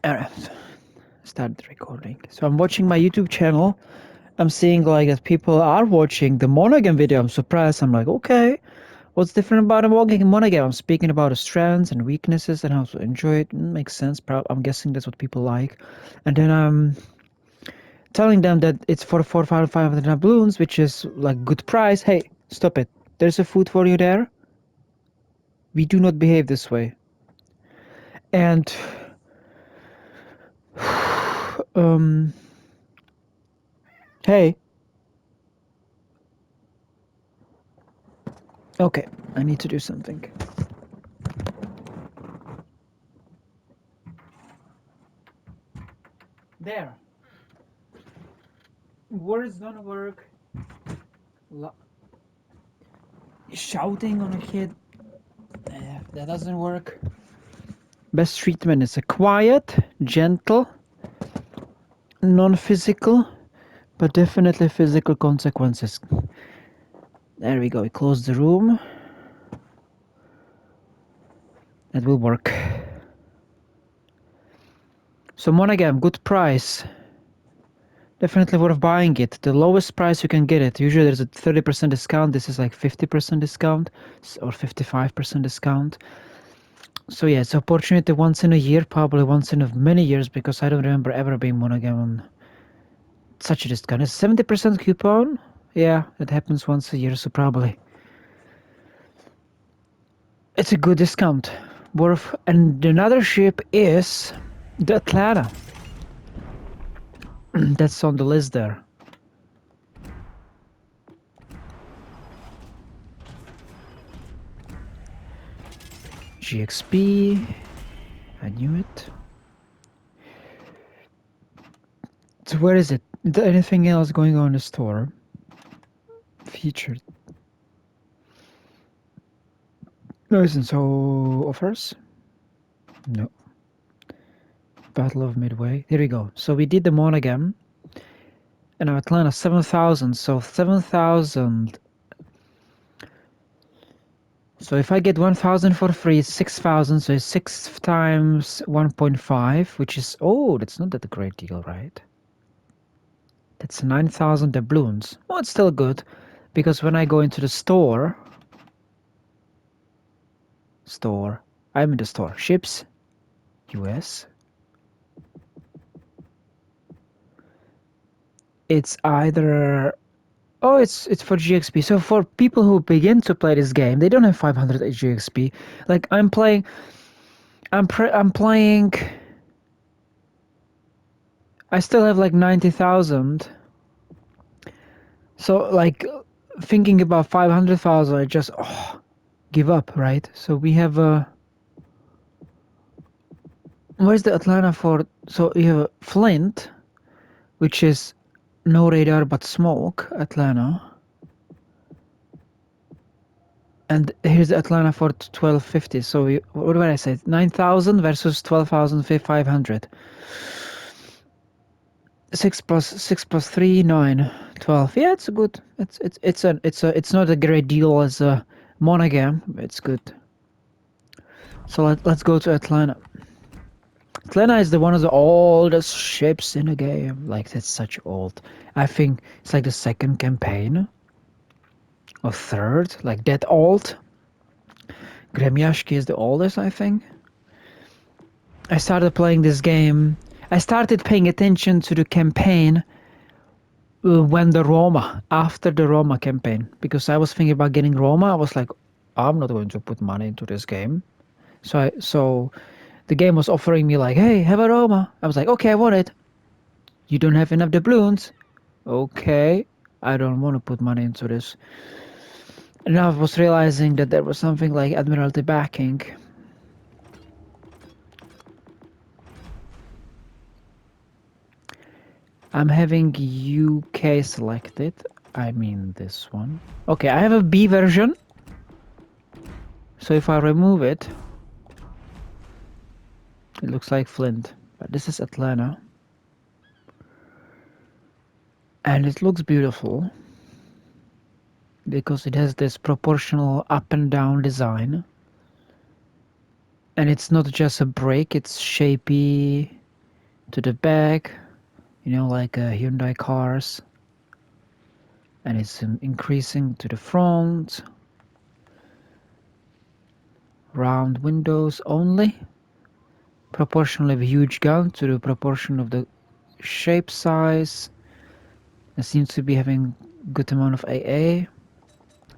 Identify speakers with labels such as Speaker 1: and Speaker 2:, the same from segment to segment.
Speaker 1: Alright, start the recording. So I'm watching my YouTube channel. I'm seeing like that people are watching the monogame video. I'm surprised. I'm like, okay, what's different about a monogame? I'm speaking about the strengths and weaknesses and how to enjoy it. Makes sense. I'm guessing that's what people like. And then I'm telling them that it's for 500 doubloons, which is like good price. Hey, stop it. There's a food for you there. We do not behave this way. And um, hey, okay, I need to do something. There. Words don't work. Shouting on a kid, that doesn't work. Best treatment is a quiet, gentle, non-physical, but definitely physical consequences. There we go. We close the room. That will work. So monogame, good price. Definitely worth buying it. The lowest price you can get it. Usually there's a 30% discount. This is like 50% discount or 55% discount. So yeah, it's an opportunity once in a year, probably once in a many years, because I don't remember ever being monogame on such a discount. It's 70% coupon. Yeah, it happens once a year, so probably it's a good discount. Worth. And another ship is the Atlanta. That's on the list there. GXP. I knew it. So where is it? Is there anything else going on in the store? Featured. No, isn't so offers? No. Battle of Midway. Here we go. So we did the monogame. And now Atlanta 7,000. So 7,000. So if I get 1,000 for free, it's 6,000. So it's 6 times 1.5, which is, oh, that's not that a great deal, right? That's 9,000 doubloons. Well, it's still good, because when I go into the store, I'm in the store, ships, US. It's either, oh, it's for GXP. So for people who begin to play this game, they don't have 500 GXP. Like I'm playing. I still have like 90,000. So like thinking about 500,000, I just give up, right? So we have where's the Atlanta for? So you have Flint, which is no radar but smoke, Atlanta. And here's the Atlanta for 1250. So what did I say? 9,000 versus 12,500. 6 plus 3, 9, 12. Yeah, it's good. It's not a great deal as a monogame. It's good. So let's go to Atlanta. Atlanta is one of the oldest ships in the game. Like, that's such old. I think it's like the second campaign. Or third. Like, that old. Gremyashki is the oldest, I think. I started playing this game. I started paying attention to the campaign when after the Roma campaign. Because I was thinking about getting Roma. I was like, I'm not going to put money into this game. So the game was offering me like, hey, have a Roma. I was like, okay, I want it. You don't have enough doubloons. Okay, I don't want to put money into this. And now I was realizing that there was something like Admiralty backing. I'm having UK selected. I mean this one. Okay, I have a B version. So if I remove it, it looks like Flint. But this is Atlanta. And it looks beautiful, because it has this proportional up and down design. And it's not just a break, it's shapy. to the back, like Hyundai cars, and it's increasing to the front. Round windows only, proportionally of a huge gun to the proportion of the shape size. It seems to be having good amount of AA.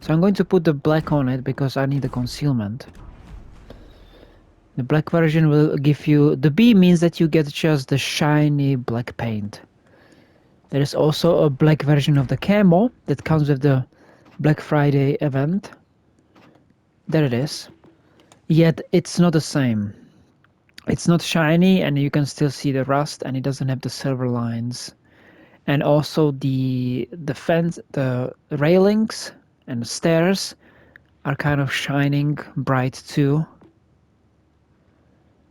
Speaker 1: So I'm going to put the black on it because I need the concealment. The black version will give you... The B means that you get just the shiny black paint. There is also a black version of the camo that comes with the Black Friday event. There it is. Yet it's not the same. It's not shiny and you can still see the rust, and it doesn't have the silver lines. And also the fence, the railings and the stairs are kind of shining bright too.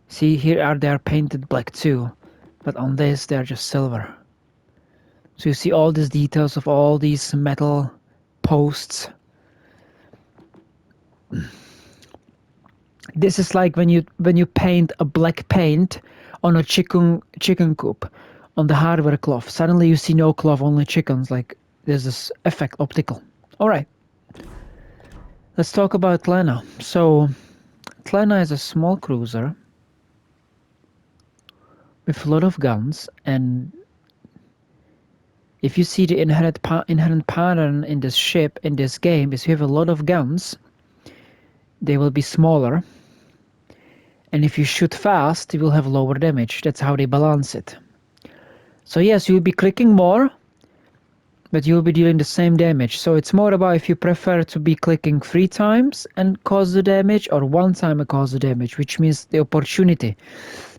Speaker 1: See, here they are painted black too, but on this they're just silver. So you see all these details of all these metal posts. This is like when you paint a black paint on a chicken coop on the hardware cloth. Suddenly you see no cloth, only chickens. Like there's this effect, optical. All right, let's talk about Atlanta. So Atlanta is a small cruiser with a lot of guns, and if you see the inherent pattern in this ship, in this game, is you have a lot of guns, they will be smaller, and if you shoot fast, you will have lower damage. That's how they balance it. So yes, you'll be clicking more, but you'll be dealing the same damage. So it's more about if you prefer to be clicking 3 times and cause the damage, or 1 time and cause the damage, which means the opportunity.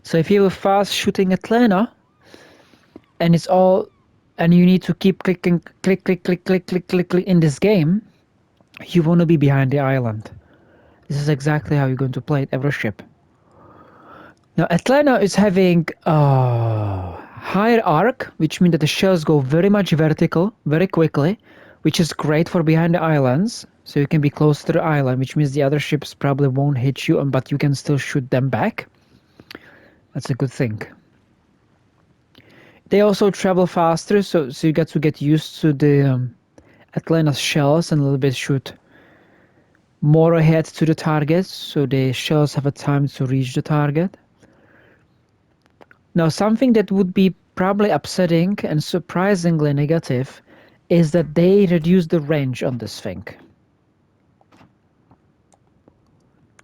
Speaker 1: So if you have a fast shooting Atlanta, and it's all, and you need to keep clicking, click in this game, you want to be behind the island. This is exactly how you're going to play it, every ship. Now Atlanta is having a higher arc, which means that the shells go very much vertical, very quickly, which is great for behind the islands. So you can be close to the island, which means the other ships probably won't hit you, but you can still shoot them back. That's a good thing. They also travel faster, so you got to get used to the Atlanta's shells and a little bit shoot more ahead to the target, so the shells have a time to reach the target. Now, something that would be probably upsetting and surprisingly negative is that they reduce the range on this thing.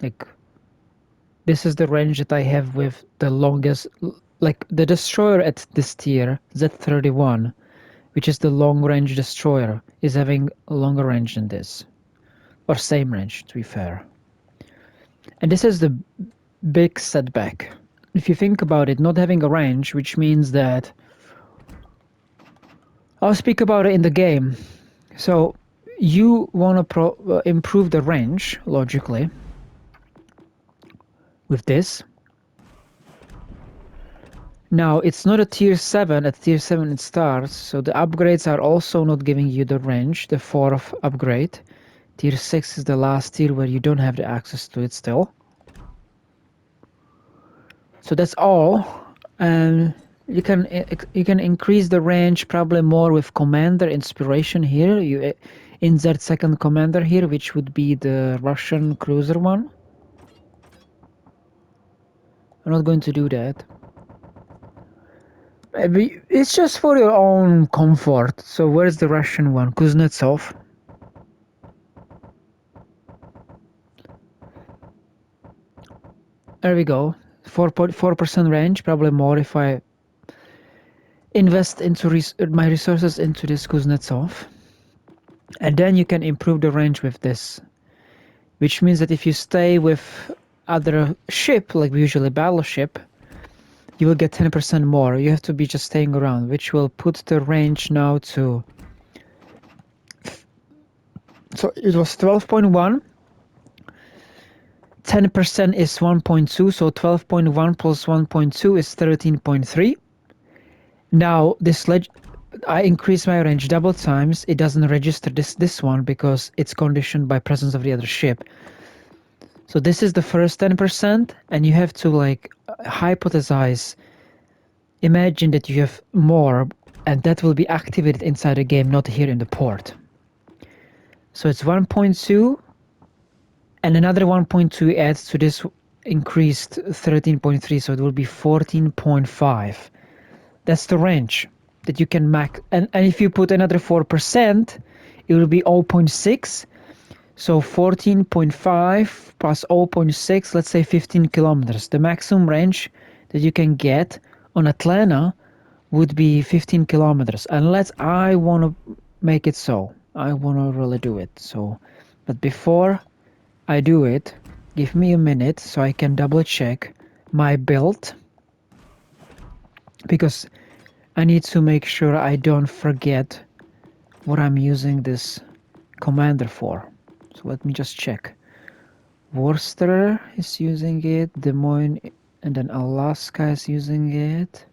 Speaker 1: Like, this is the range that I have with the longest, like the destroyer at this tier, Z31, which is the long-range destroyer, is having a longer range than this. Or same range, to be fair. And this is the big setback. If you think about it, not having a range, which means that... I'll speak about it in the game. So, you want to improve the range, logically, with this. Now, it's not a tier 7, at tier 7 it starts, so the upgrades are also not giving you the range, the 4th upgrade. Tier 6 is the last tier where you don't have the access to it still. So that's all, and you can increase the range probably more with Commander Inspiration here. You insert second Commander here, which would be the Russian cruiser one. I'm not going to do that. It's just for your own comfort. So where's the Russian one? Kuznetsov. There we go. 4.4% range, probably more if I invest into my resources into this Kuznetsov. And then you can improve the range with this, which means that if you stay with other ship, like usually battleship, you will get 10% more. You have to be just staying around, which will put the range now to... So it was 12.1. 10% is 1.2, so 12.1 plus 1.2 is 13.3. Now this I increase my range double times. It doesn't register this one because it's conditioned by presence of the other ship. So this is the first 10%, and you have to like hypothesize imagine that you have more, and that will be activated inside the game, not here in the port. So it's 1.2, and another 1.2 adds to this increased 13.3, so it will be 14.5. That's the range that you can max. And if you put another 4%, it will be 0.6. So 14.5 plus 0.6, let's say 15 kilometers. The maximum range that you can get on Atlanta would be 15 kilometers, unless I want to make it so. I want to really do it. So, but before I do it, give me a minute so I can double check my build, because I need to make sure I don't forget what I'm using this commander for. So let me just check. Worcester is using it, Des Moines, and then Alaska is using it.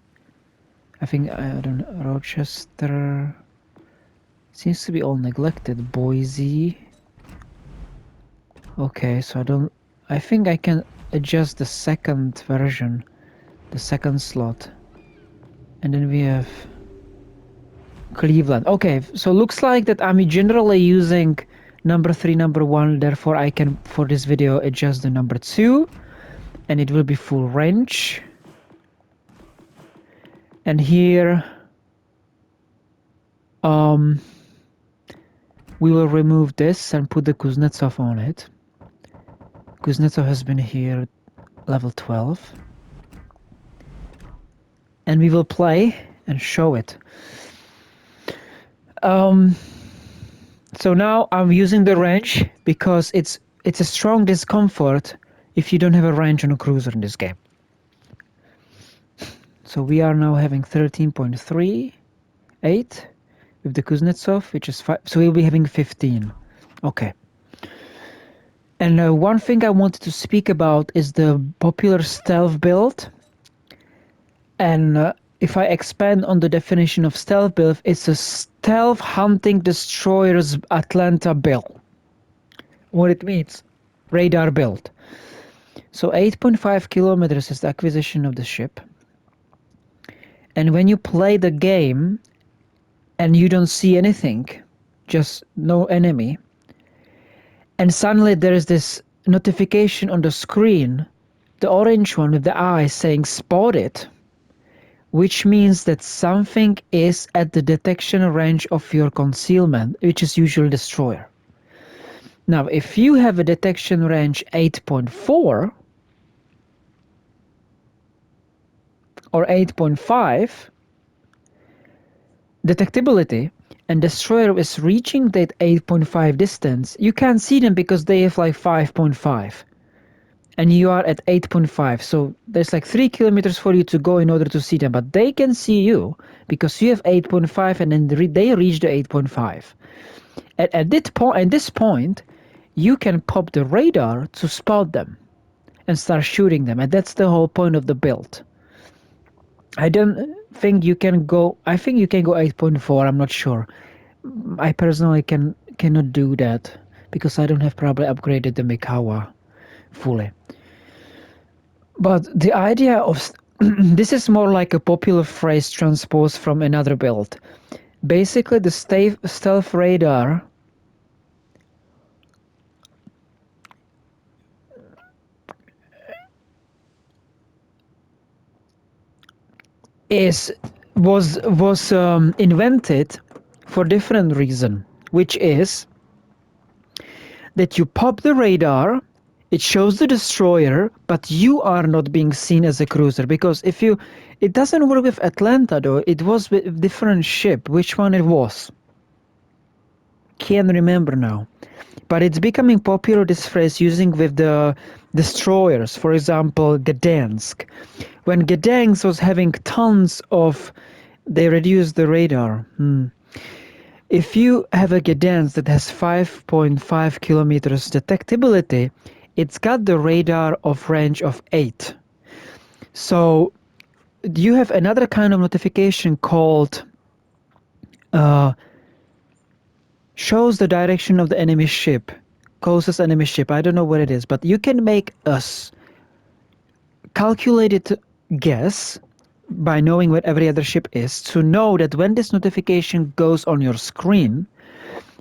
Speaker 1: I think, I don't know, Rochester seems to be all neglected. Boise. Okay, so I think I can adjust the second version, the second slot. And then we have Cleveland. Okay, so looks like that I'm generally using number 3, number 1, therefore I can, for this video, adjust the number 2, and it will be full range. And here we will remove this and put the Kuznetsov on it. Kuznetsov has been here level 12. And we will play and show it. So now I'm using the range because it's a strong discomfort if you don't have a range on a cruiser in this game. So we are now having 13.38 with the Kuznetsov, which is 5. So we'll be having 15. Okay. And one thing I wanted to speak about is the popular stealth build. And if I expand on the definition of stealth build, it's a stealth hunting destroyer's Atlanta build. What it means, radar build. So 8.5 kilometers is the acquisition of the ship. And when you play the game and you don't see anything, just no enemy, and suddenly there is this notification on the screen, the orange one with the eye saying spotted, which means that something is at the detection range of your concealment, which is usually destroyer. Now, if you have a detection range 8.4 or 8.5 detectability, and destroyer is reaching that 8.5 distance, you can't see them because they have like 5.5. And you are at 8.5, so there's like 3 kilometers for you to go in order to see them, but they can see you because you have 8.5, and then they reach the 8.5. At this point, you can pop the radar to spot them and start shooting them, and that's the whole point of the build. I don't think you can go. I think you can go 8.4. I'm not sure. I personally cannot do that because I don't have probably upgraded the Mikawa fully. But the idea of this is more like a popular phrase transposed from another build. Basically, the stealth radar was invented for a different reason, which is that you pop the radar, it shows the destroyer, but you are not being seen as a cruiser, because it doesn't work with Atlanta though. It was with a different ship. Which one it was? Can't remember now. But it's becoming popular, this phrase, using with the destroyers. For example, Gdansk. When Gdansk was having tons of, they reduced the radar. If you have a Gdansk that has 5.5 kilometers detectability, it's got the radar of range of 8. So you have another kind of notification called shows the direction of the enemy ship, closest enemy ship. I don't know what it is, but you can make a calculated guess by knowing where every other ship is, to know that when this notification goes on your screen,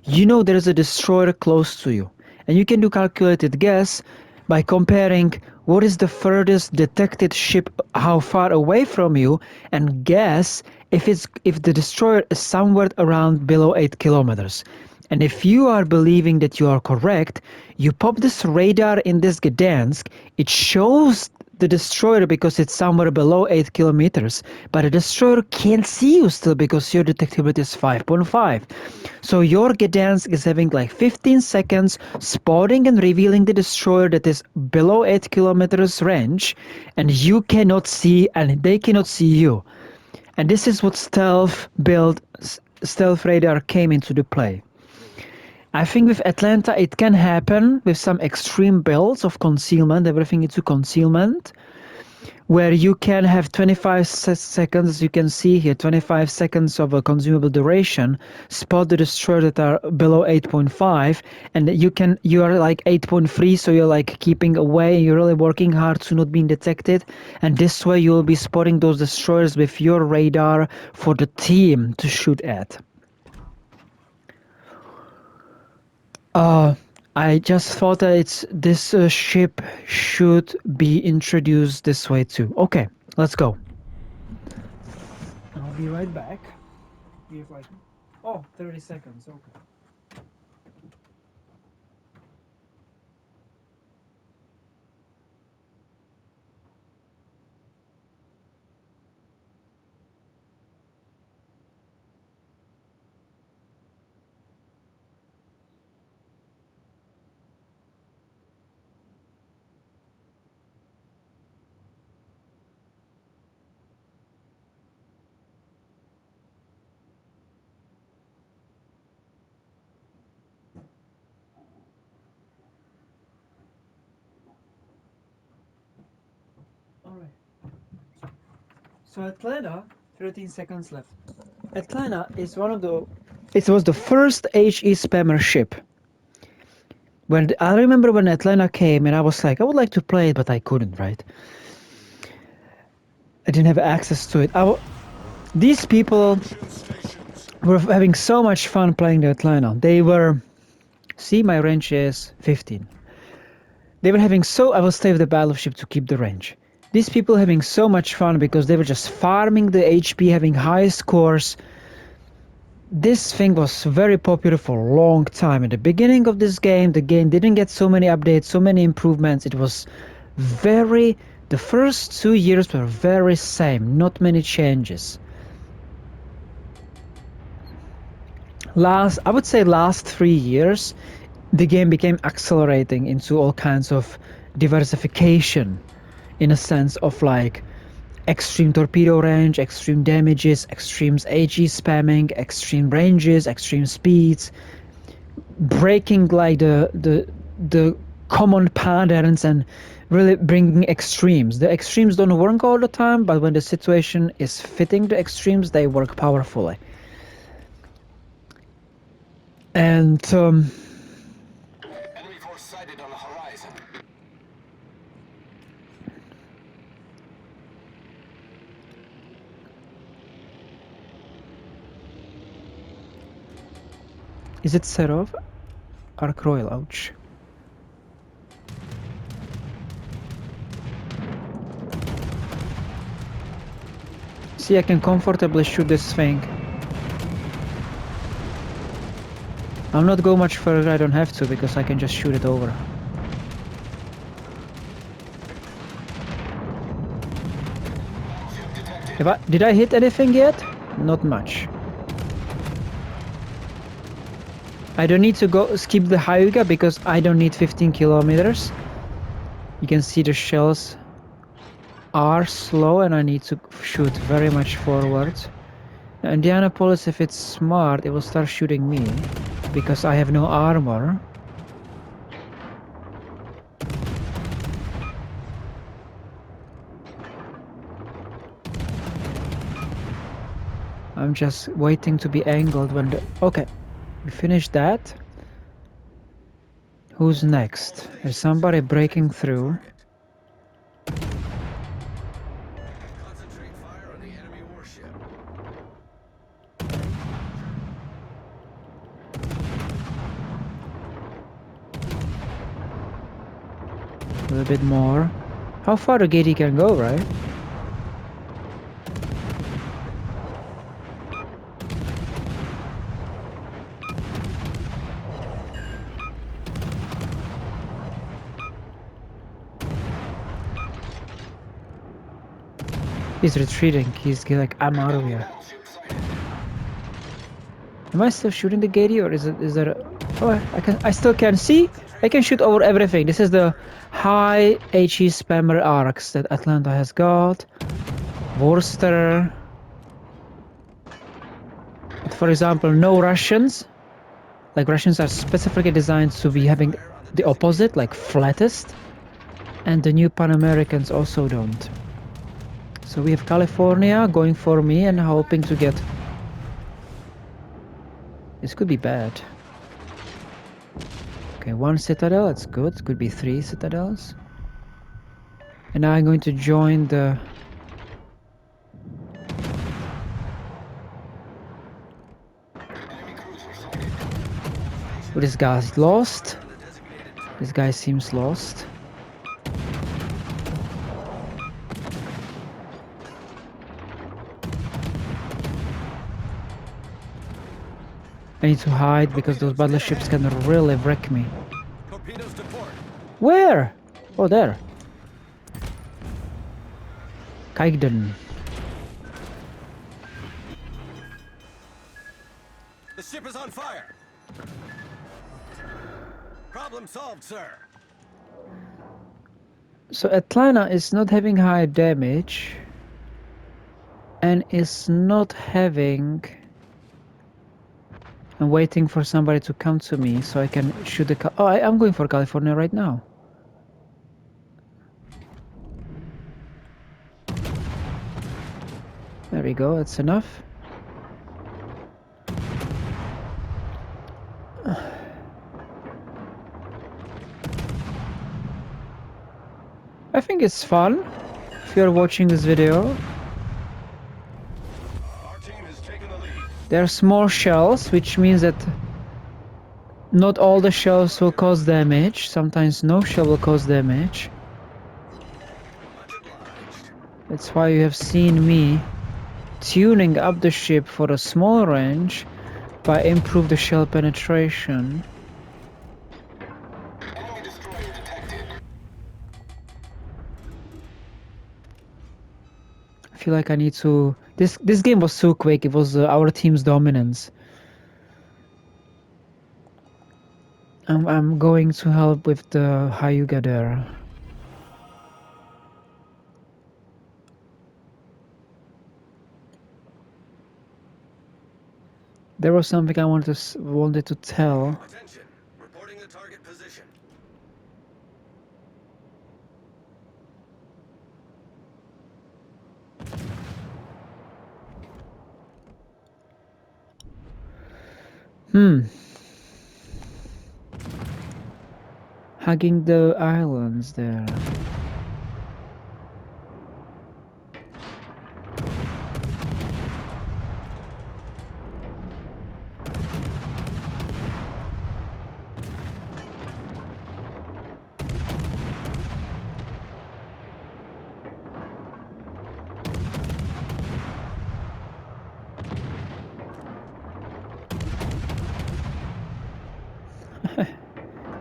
Speaker 1: you know there is a destroyer close to you. And you can do calculated guess by comparing what is the furthest detected ship, how far away from you, and guess if the destroyer is somewhere around below 8 kilometers. And if you are believing that you are correct, you pop this radar in this Gdansk, it shows the destroyer because it's somewhere below 8 kilometers, but the destroyer can't see you still because your detectability is 5.5. So your Gdansk is having like 15 seconds spotting and revealing the destroyer that is below 8 kilometers range, and you cannot see and they cannot see you. And this is what stealth radar came into the play. I think with Atlanta it can happen with some extreme builds of concealment, everything into concealment, where you can have 25 seconds, as you can see here, 25 seconds of a consumable duration, spot the destroyer that are below 8.5, and you are like 8.3, so you're like keeping away, you're really working hard to not being detected, and this way you'll be spotting those destroyers with your radar for the team to shoot at. I just thought that this ship should be introduced this way too. Okay, let's go. I'll be right back. We have like, 30 seconds, okay. Alright. So Atlanta, 13 seconds left. Atlanta is it was the first HE spammer ship. I remember when Atlanta came and I was like, I would like to play it, but I couldn't, right? I didn't have access to it. These people were having so much fun playing the Atlanta. See, my range is 15. They were having I will stay with the battleship to keep the range. These people having so much fun because they were just farming the HP, having high scores. This thing was very popular for a long time. At the beginning of this game, the game didn't get so many updates, so many improvements. It was the first 2 years were very same, not many changes. I would say last 3 years, the game became accelerating into all kinds of diversification, in a sense of like extreme torpedo range, extreme damages, extreme HE spamming, extreme ranges, extreme speeds, breaking like the common patterns and really bringing extremes. The extremes don't work all the time, but when the situation is fitting the extremes, they work powerfully. And
Speaker 2: enemy force sighted on the horizon.
Speaker 1: is it Serov? Arc Royal, ouch. See, I can comfortably shoot this thing. I'll not go much further, I don't have to, because I can just shoot it over. Did I hit anything yet? Not much. I don't need to skip the Hyuga because I don't need 15 kilometers. You can see the shells are slow and I need to shoot very much forward. Now, Indianapolis, if it's smart, it will start shooting me because I have no armor. I'm just waiting to be angled when okay, we finished that. Who's next? There's somebody breaking through. A little bit more. How far the gate can go, right? He's retreating. He's like, I'm out of here.
Speaker 2: Battleship sighted.
Speaker 1: Am I still shooting the gatey, or is there a... Oh, I still can see. I can shoot over everything. This is the high HE spammer arcs that Atlanta has got. Worcester. But for example, no Russians. Like Russians are specifically designed to be having the opposite, like flattest. And the new Pan Americans also don't. So we have California going for me and hoping to get... This could be bad. Okay, 1 citadel, that's good. Could be 3 citadels. And now I'm going to join the...
Speaker 2: Enemy cruiser sighted.
Speaker 1: Oh, this guy's lost. This guy seems lost. I need to hide because those battleships can really wreck me.
Speaker 2: Torpedoes to port.
Speaker 1: Where? Oh, there. Kaigden.
Speaker 2: The ship is on fire. Problem solved, sir.
Speaker 1: So Atlanta is not having high damage. And is not having... I'm waiting for somebody to come to me so I can shoot the... Oh, I'm going for California right now. There we go, that's enough. I think it's fun if you're watching this video.
Speaker 2: Our team has taken the lead.
Speaker 1: There are small shells, which means that not all the shells will cause damage. Sometimes no shell will cause damage.
Speaker 2: Much obliged.
Speaker 1: That's why you have seen me tuning up the ship for a small range by improve the shell penetration.
Speaker 2: Enemy destroyer detected.
Speaker 1: I feel like I need to... This game was so quick. It was our team's dominance. I'm going to help with the Hyuga there. There was something I wanted to tell.
Speaker 2: Attention. Reporting the target position.
Speaker 1: Hugging the islands there.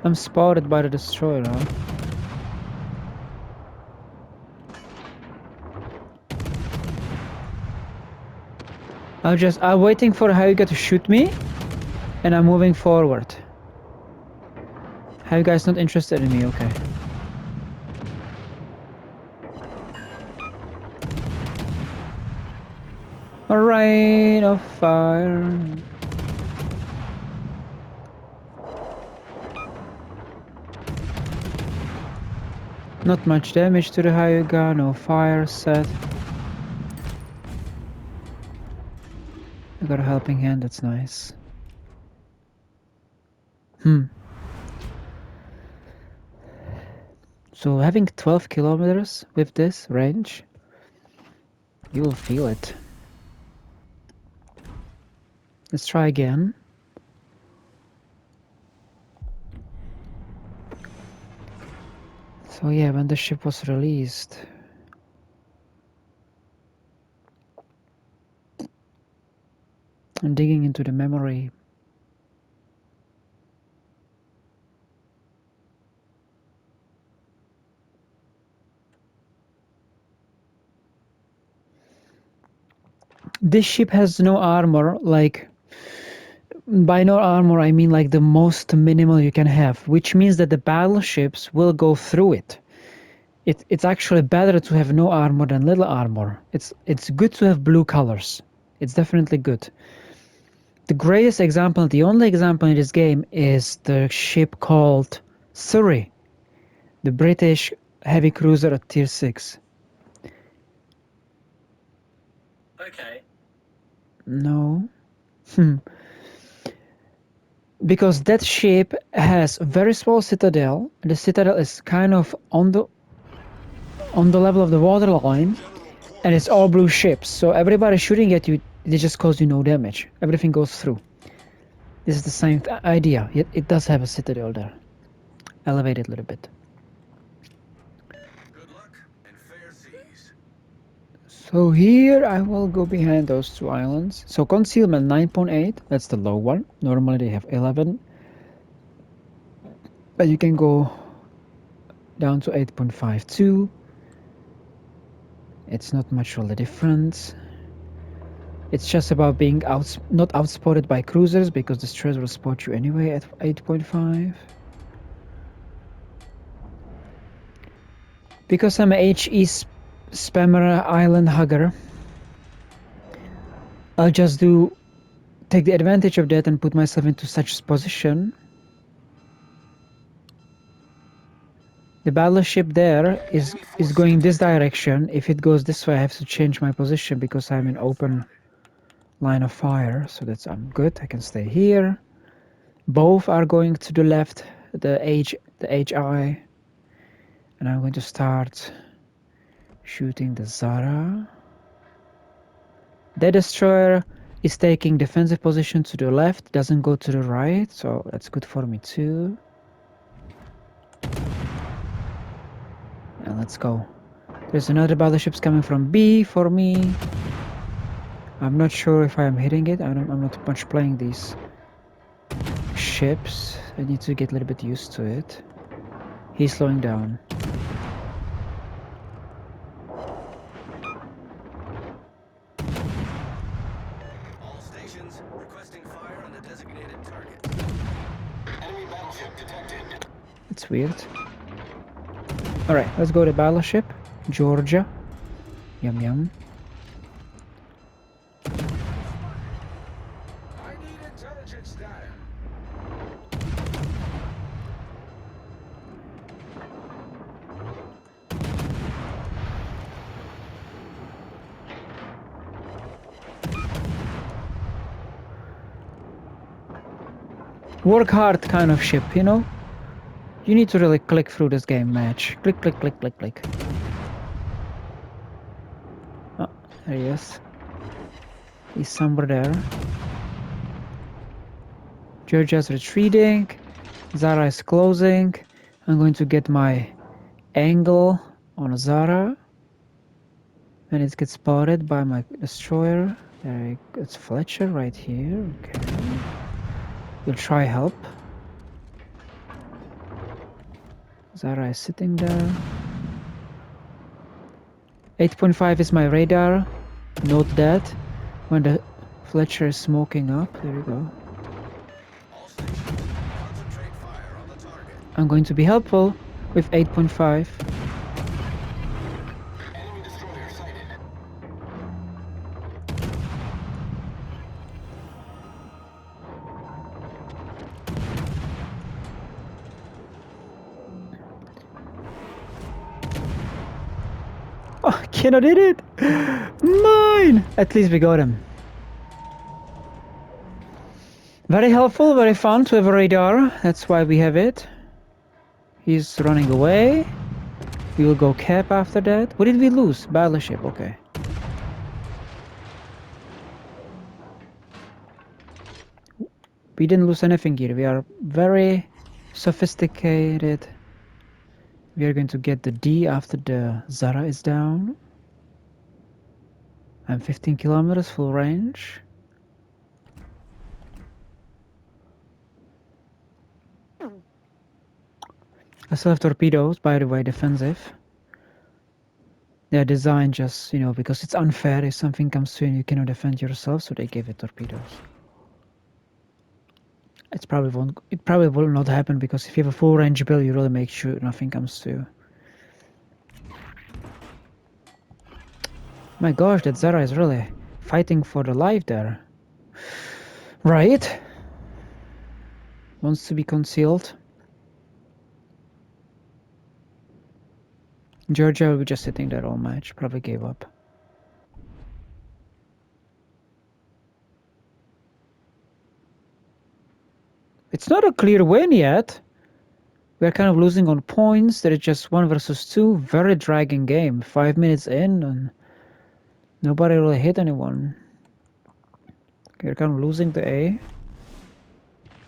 Speaker 1: I'm spotted by the destroyer, huh? I'm waiting for Hyuga to shoot me, and I'm moving forward. Hyuga's not interested in me, okay. A rain of fire. Not much damage to the Hyuga, no fire set. I got a helping hand, that's nice. So having 12 kilometers with this range, you will feel it. Let's try again. So yeah, when the ship was released. I'm digging into the memory. This ship has no armor, like, by no armor I mean like the most minimal you can have, which means that the battleships will go through it. It's actually better to have no armor than little armor. It's good to have blue colors. It's definitely good. The greatest example, the only example in this game, is the ship called Surrey, the British heavy cruiser at tier 6.
Speaker 3: Okay.
Speaker 1: No. Because that ship has a very small citadel. The citadel is kind of on the level of the waterline, and it's all blue ships. So everybody shooting at you, they just cause you no damage. Everything goes through. This is the same idea. Yet it does have a citadel there. Elevate it a little bit.
Speaker 2: Good luck and fair seas.
Speaker 1: So here I will go behind those two islands. So concealment 9.8, that's the low one. Normally they have 11. But you can go down to 8.52. It's not much really different. It's just about being not outspotted by cruisers, because destroyers will spot you anyway at 8.5. Because I'm a HE spammer island hugger, I'll just take the advantage of that and put myself into such position. The battleship there is going this direction. If it goes this way, I have to change my position because I'm in open line of fire. So that's I'm good. I can stay here. Both are going to the left, the HI, and I'm going to start shooting the Zara. The destroyer is taking defensive position to the left, doesn't go to the right, so that's good for me too. And let's go. There's another battleship coming from B for me. I'm not sure if I am hitting it. I'm not much playing these ships. I need to get a little bit used to it. He's slowing down.
Speaker 2: All stations requesting fire on the designated target. Enemy battleship detected.
Speaker 1: It's weird. Alright, let's go to battleship. Georgia. Yum yum.
Speaker 2: I need intelligence data.
Speaker 1: Work hard kind of ship, you know? You need to really click through this game match. Click, click, click, click, click. Oh, there he is. He's somewhere there. Georgia's retreating. Zara is closing. I'm going to get my angle on Zara. And it gets spotted by my destroyer. There it's Fletcher right here. Okay. We'll try help. Zara is sitting there. 8.5 is my radar. Note that. When the Fletcher is smoking up. There we go.
Speaker 2: All stations concentrate fire on the target.
Speaker 1: I'm going to be helpful with 8.5.
Speaker 2: Enemy destroyer sighted.
Speaker 1: Oh, I cannot hit it! Mine! At least we got him. Very helpful, very fun to have a radar. That's why we have it. He's running away. We will go cap after that. What did we lose? Battleship, okay. We didn't lose anything here. We are very sophisticated. We are going to get the D after the Zara is down. I'm 15 kilometers full range. I still have torpedoes, by the way, defensive. They're designed just, you know, because it's unfair if something comes through and you cannot defend yourself, so they gave it torpedoes. It probably will not happen, because if you have a full range build, you really make sure nothing comes through. My gosh, that Zara is really fighting for the life there. Right? Wants to be concealed. Georgia will be just sitting there all match, probably gave up. It's not a clear win yet. We're kind of losing on points. There is just 1 versus 2. Very dragging game. 5 minutes in and nobody really hit anyone. We're kind of losing the A.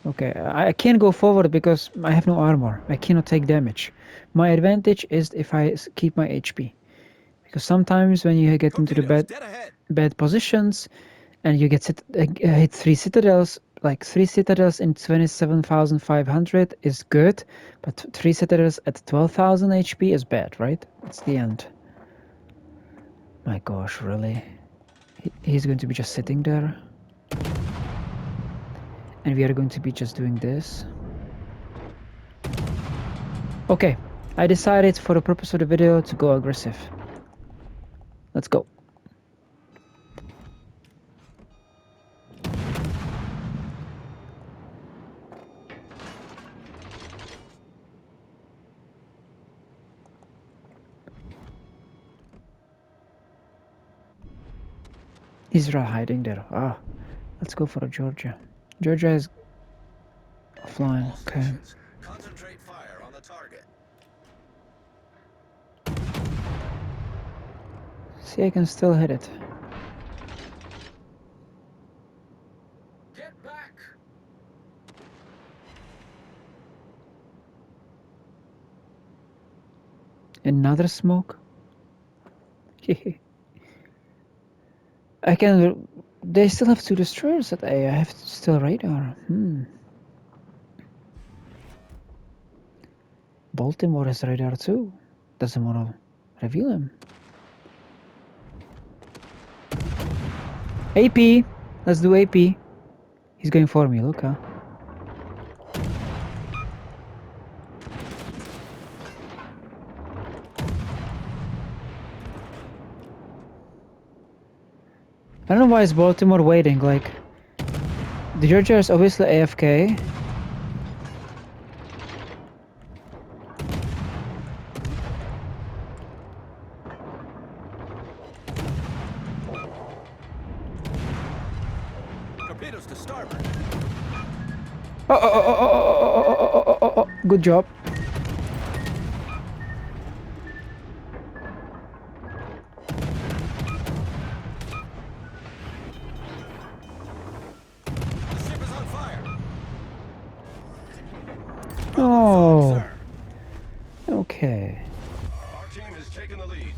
Speaker 1: Okay, I can't go forward because I have no armor. I cannot take damage. My advantage is if I keep my HP. Because sometimes when you get into the bad positions and you get hit 3 citadels, like 3 citadels in 27,500 is good, but 3 citadels at 12,000 HP is bad, right? It's the end. My gosh, really? He's going to be just sitting there. And we are going to be just doing this. Okay, I decided for the purpose of the video to go aggressive. Let's go. He's right hiding there. Ah, let's go for a Georgia. Georgia is offline. Okay.
Speaker 2: Concentrate fire on the target.
Speaker 1: See, I can still hit it.
Speaker 2: Get back.
Speaker 1: Another smoke? I can... They still have 2 destroyers at A. I have still radar. Baltimore has radar too. Doesn't want to reveal him. AP! Let's do AP. He's going for me, look, huh? I don't know why is Baltimore waiting, like... The Georgia is obviously AFK.
Speaker 2: Torpedoes to starboard.
Speaker 1: Oh, good job.
Speaker 2: The ship is on fire.
Speaker 1: Oh. Okay.
Speaker 2: Our team is taking the lead.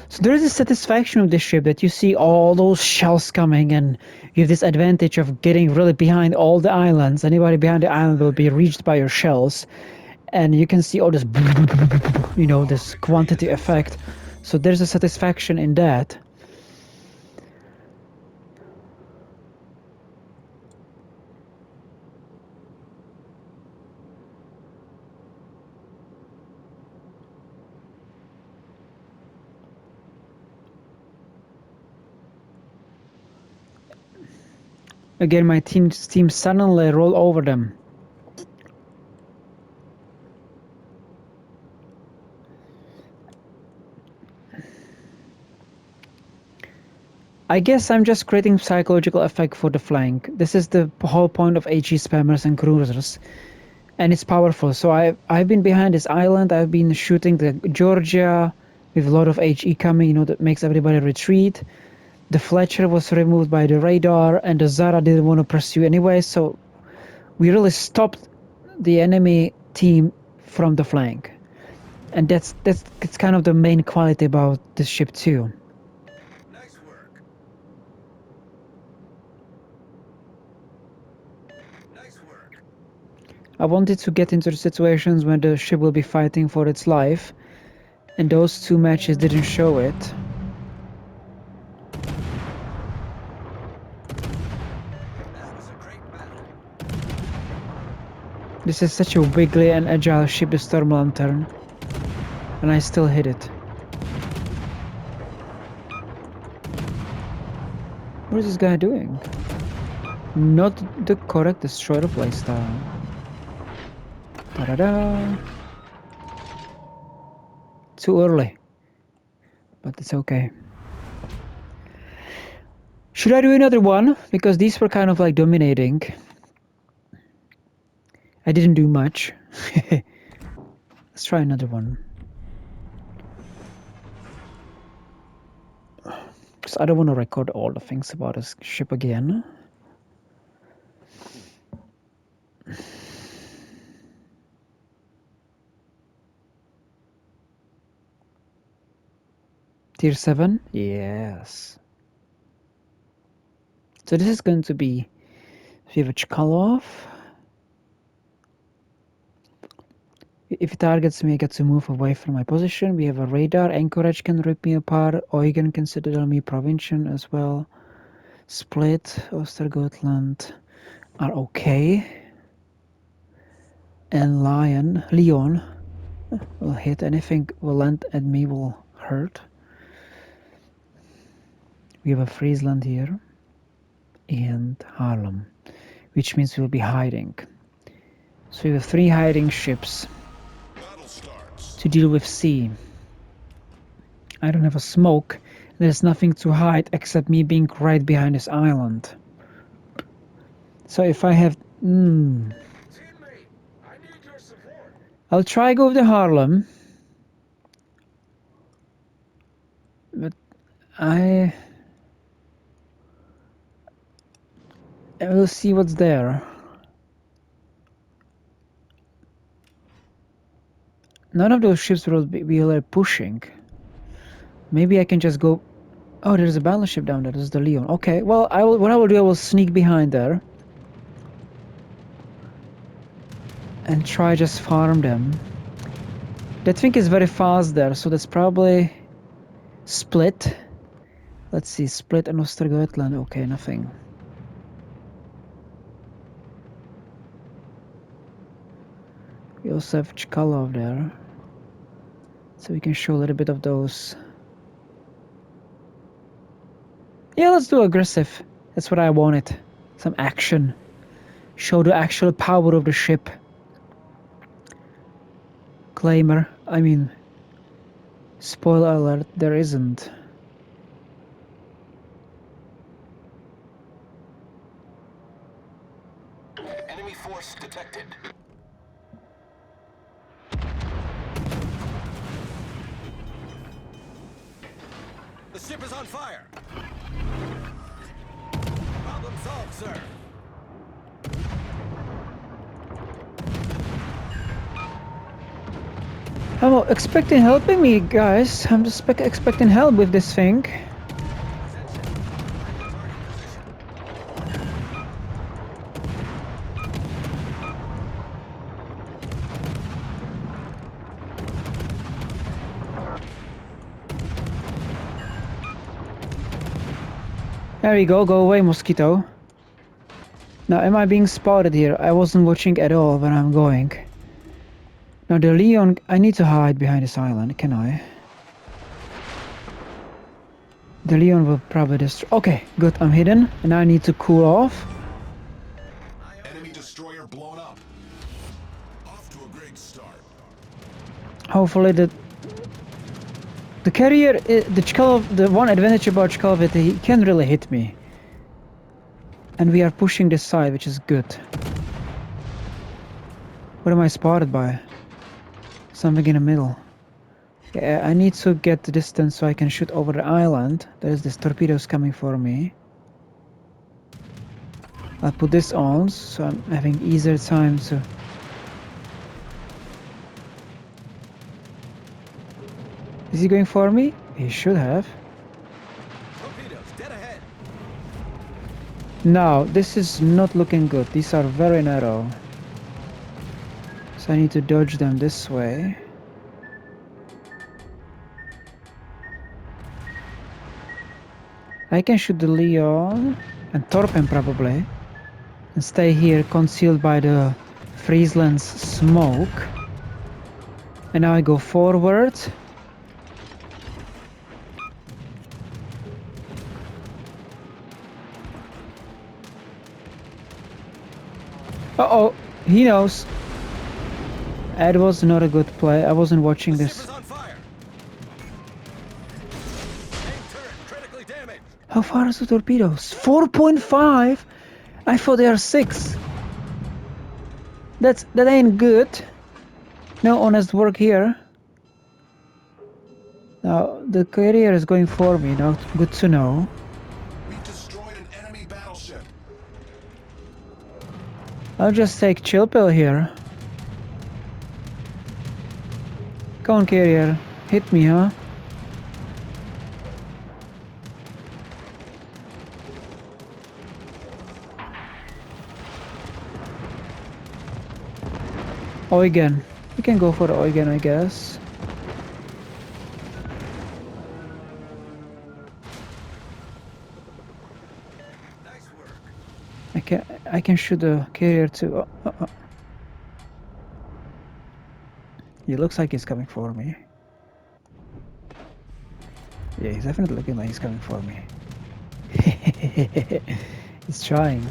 Speaker 1: So there is a satisfaction of this ship that you see all those shells coming and you have this advantage of getting really behind all the islands. Anybody behind the island will be reached by your shells. And you can see all this, you know, this quantity effect. So there's a satisfaction in that. Again, my team suddenly roll over them. I guess I'm just creating psychological effect for the flank. This is the whole point of HE spammers and cruisers. And it's powerful. So I've been behind this island. I've been shooting the Georgia with a lot of HE coming, you know, that makes everybody retreat. The Fletcher was removed by the radar, and the Zara didn't want to pursue anyway, so we really stopped the enemy team from the flank. And that's kind of the main quality about this ship too.
Speaker 2: Nice work. Nice work.
Speaker 1: I wanted to get into the situations when the ship will be fighting for its life, and those two matches didn't show it.
Speaker 2: That was a great battle.
Speaker 1: This is such a wiggly and agile ship, the Storm Lantern, and I still hit it. What is this guy doing? Not the correct destroyer playstyle. Ta-da-da! Too early. But it's okay. Should I do another one? Because these were kind of like dominating. I didn't do much. Let's try another one. Because I don't want to record all the things about this ship again. Tier 7? Yes. So this is going to be... We have a Chkalov. If it targets me, I get to move away from my position. We have a radar. Anchorage can rip me apart. Eugen can citadel me. Provincial as well. Split, Ostergotland are okay. And Leon will hit. Anything will land at me will hurt. We have a Friesland here. And Harlem. Which means we'll be hiding. So we have 3 hiding ships to deal with sea. I don't have a smoke. There's nothing to hide except me being right behind this island. So if I have...
Speaker 2: Teammate, I need your support.
Speaker 1: I'll try go with the Harlem. But I will see what's there. None of those ships will be like pushing. Maybe I can just go... Oh, there's a battleship down there. This is the Leon. Okay, well, what I will do, I will sneak behind there. And try just farm them. That thing is very fast there, so that's probably... Split. Let's see, Split and Ostergotland. Okay, nothing. We also have Chkalov there. So we can show a little bit of those. Yeah, let's do aggressive. That's what I wanted. Some action. Show the actual power of the ship. Claimer. I mean... Spoiler alert, there isn't.
Speaker 2: Enemy force detected. The ship is on fire. Problem solved, sir.
Speaker 1: I'm expecting helping me, guys. I'm just expecting help with this thing. There you go away, mosquito. Now, am I being spotted here? I wasn't watching at all when I'm going. Now, the Leon... I need to hide behind this island, can I? The Leon will probably destroy... Okay, good, I'm hidden. And now I need to cool off.
Speaker 4: Enemy destroyer blown up. Off to a great start.
Speaker 1: Hopefully the carrier... The Chkalov... The one advantage about Chkalov is that he can't really hit me. And we are pushing this side, which is good. What am I spotted by? Something in the middle. Yeah, I need to get the distance so I can shoot over the island. There's this torpedoes coming for me. I'll put this on so I'm having easier time to... Is he going for me? He should have.
Speaker 2: Torpedoes, dead ahead.
Speaker 1: No, this is not looking good. These are very narrow. So I need to dodge them this way. I can shoot the Leon and Torpen probably. And stay here concealed by the Friesland's smoke. And now I go forward. Uh-oh, he knows. That was not a good play. I wasn't watching
Speaker 2: The
Speaker 1: this.
Speaker 2: ship is on fire. Main turret critically damaged.
Speaker 1: How far is the torpedoes? 4.5? I thought they are 6. That ain't good. No honest work here. Now the carrier is going for me. Now good to know.
Speaker 4: We destroyed an enemy battleship.
Speaker 1: I'll just take chill pill here. Come on, carrier. Hit me, huh? Eugen. We can go for the Eugen, I guess.
Speaker 2: Nice work.
Speaker 1: I can shoot the carrier too. He looks like he's coming for me. Yeah, he's definitely looking like he's coming for me. He's trying.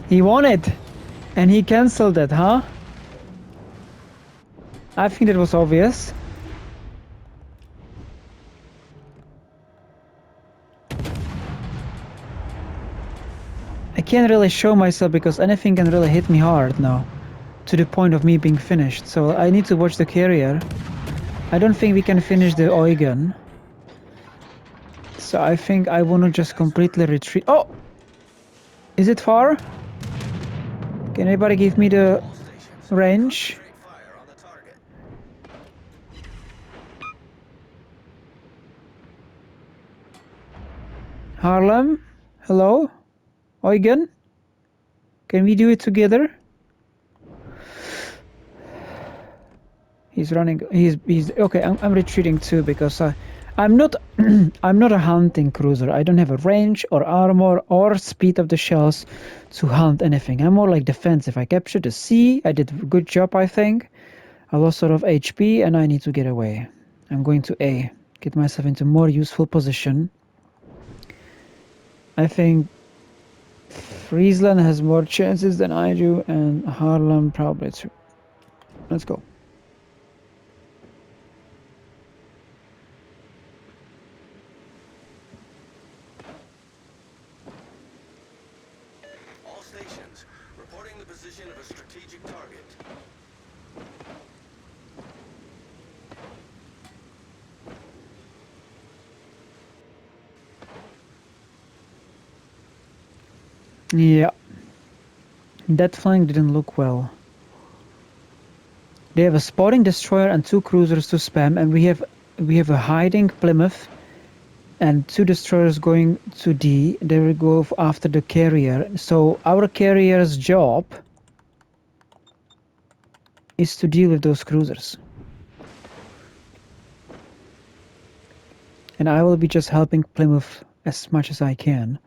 Speaker 1: He won it! And he cancelled it, huh? I think that was obvious. I can't really show myself because anything can really hit me hard now. To the point of me being finished. So I need to watch the carrier. I don't think we can finish the Eugen. So I think I want to just completely retreat. Oh! Is it far? Can anybody give me the
Speaker 2: All stations.
Speaker 1: range?
Speaker 2: Concentrate fire on the target.
Speaker 1: Harlem? Hello? Eugen? Can we do it together? He's running. He's okay. I'm retreating too because I'm not I'm not a hunting cruiser. I don't have a range or armor or speed of the shells to hunt anything. I'm more like defensive. I captured the sea. I did a good job, I think. I lost sort of HP and I need to get away. I'm going to A. Get myself into more useful position. I think Friesland has more chances than I do, and Harlem probably too. Let's go.
Speaker 2: All stations. Reporting the position of a strategic target.
Speaker 1: Yeah. That flank didn't look well. They have a spotting destroyer and 2 cruisers to spam, and we have a hiding Plymouth and 2 destroyers going to D. They will go after the carrier. So our carrier's job is to deal with those cruisers. And I will be just helping Plymouth as much as I can.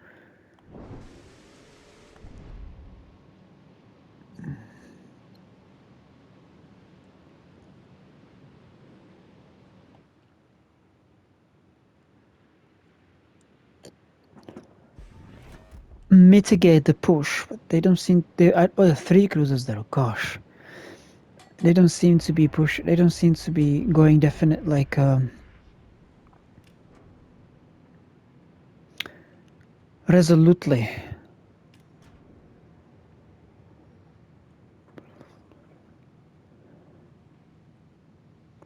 Speaker 1: Mitigate the push, but they don't seem oh, 3 cruisers there. Gosh, they don't seem to be push. They don't seem to be going definite like resolutely.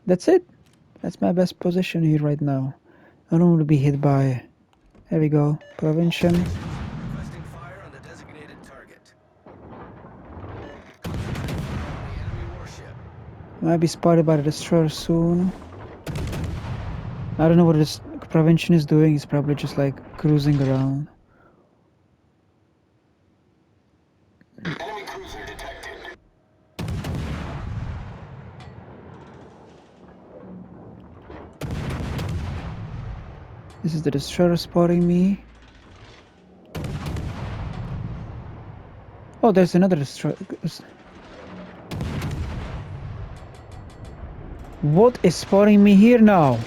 Speaker 1: That's it. That's my best position here right now. I don't want to be hit by... There we go. Provincial.
Speaker 2: Requesting fire on the designated target. Concentrate fire on the enemy warship.
Speaker 1: Might be spotted by the destroyer soon. I don't know what this Provincial is doing. He's probably just like cruising around.
Speaker 2: Enemy cruiser detected.
Speaker 1: This is the destroyer spotting me. Oh, there's another destroyer. What is spotting me here now?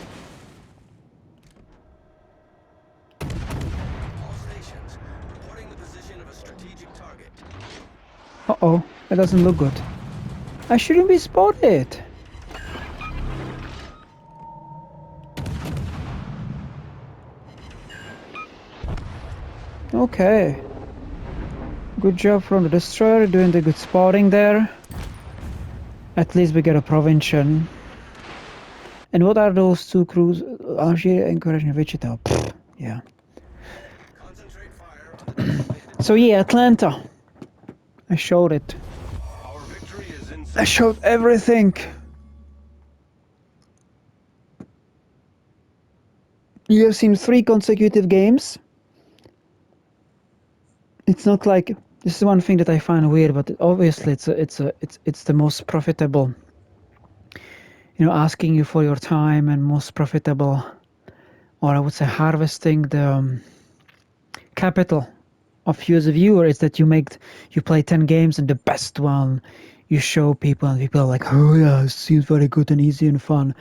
Speaker 2: All stations reporting the position of a strategic target.
Speaker 1: Uh-oh, that doesn't look good. I shouldn't be spotted. Okay. Good job from the destroyer, doing the good spotting there. At least we get a provincial. And what are those two crews? Algeria encouraging Wichita. Pfft, yeah.
Speaker 2: Concentrate fire on the designated
Speaker 1: So yeah, Atlanta. I showed it.
Speaker 4: Our victory is in
Speaker 1: I
Speaker 4: sight.
Speaker 1: showed everything. You have seen 3 consecutive games. It's not like this is one thing that I find weird, but obviously it's the most profitable. You know, asking you for your time and most profitable, or I would say harvesting the capital of you as a viewer is that you play 10 games and the best one you show people and people are like, oh yeah, it seems very good and easy and fun.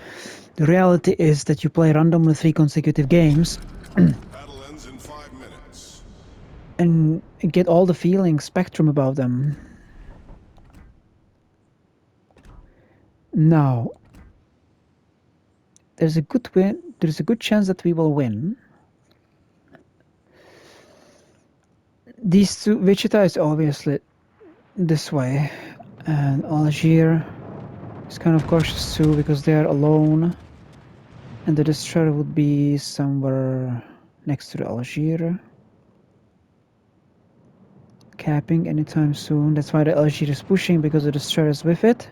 Speaker 1: The reality is that you play randomly 3 consecutive games
Speaker 4: Battle ends in 5 minutes.
Speaker 1: and get all the feeling spectrum about them. Now, there's a good chance that we will win. These two, Wichita is obviously this way, and Algiers is kind of cautious too because they are alone, and the destroyer would be somewhere next to the Algiers. Capping anytime soon. That's why the Algiers is pushing, because the destroyer is with it.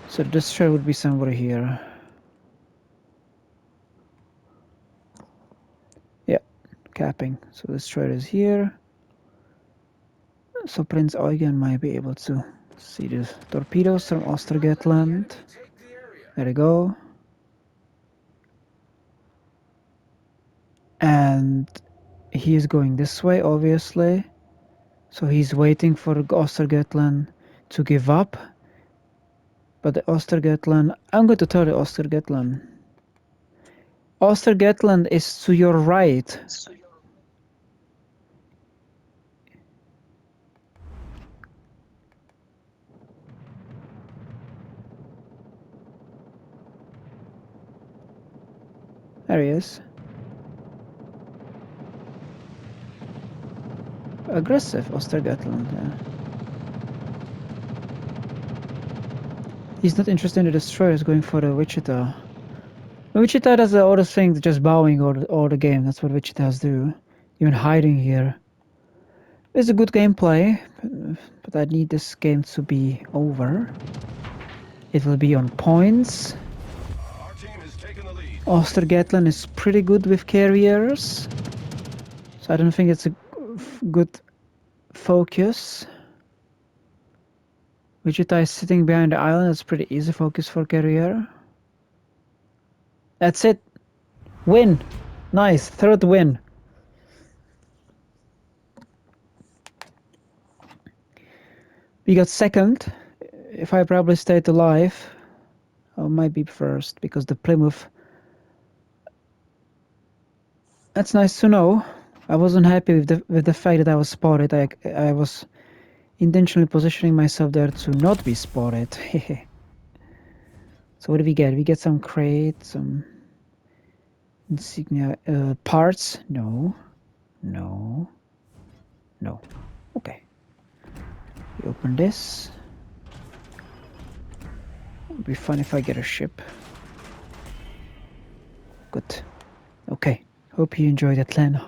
Speaker 1: So the destroyer would be somewhere here. Yeah, capping. So the destroyer is here. So Prince Eugen might be able to see the torpedoes from Ostergetland.
Speaker 2: take the area.
Speaker 1: There we go. And he is going this way, obviously. So he's waiting for Ostergetland to give up. But the Ostergetland, I'm going to tell the Ostergetland. Ostergetland is to your right. There he is. Aggressive Ostergetland, yeah. He's not interested in the destroyers, going for the Wichita. Wichita does all the things, just bowing all the game. That's what Wichitas do. Even hiding here. It's a good gameplay, but I need this game to be over. It will be on points.
Speaker 4: Our team has taken the lead.
Speaker 1: Ostergetland is pretty good with carriers, so I don't think it's a good focus. Wichita is sitting behind the island. It's pretty easy focus for carrier. That's it. Win. Nice. 3rd win. We got 2nd. If I probably stayed alive, I might be 1st, because the Plymouth... That's nice to know. I wasn't happy with the fact that I was spotted. I was intentionally positioning myself there to not be spotted. So what do we get? We get some crates, some insignia, parts. No. Okay. We open this. It'd be fun if I get a ship. Good. Okay. Hope you enjoyed Atlanta.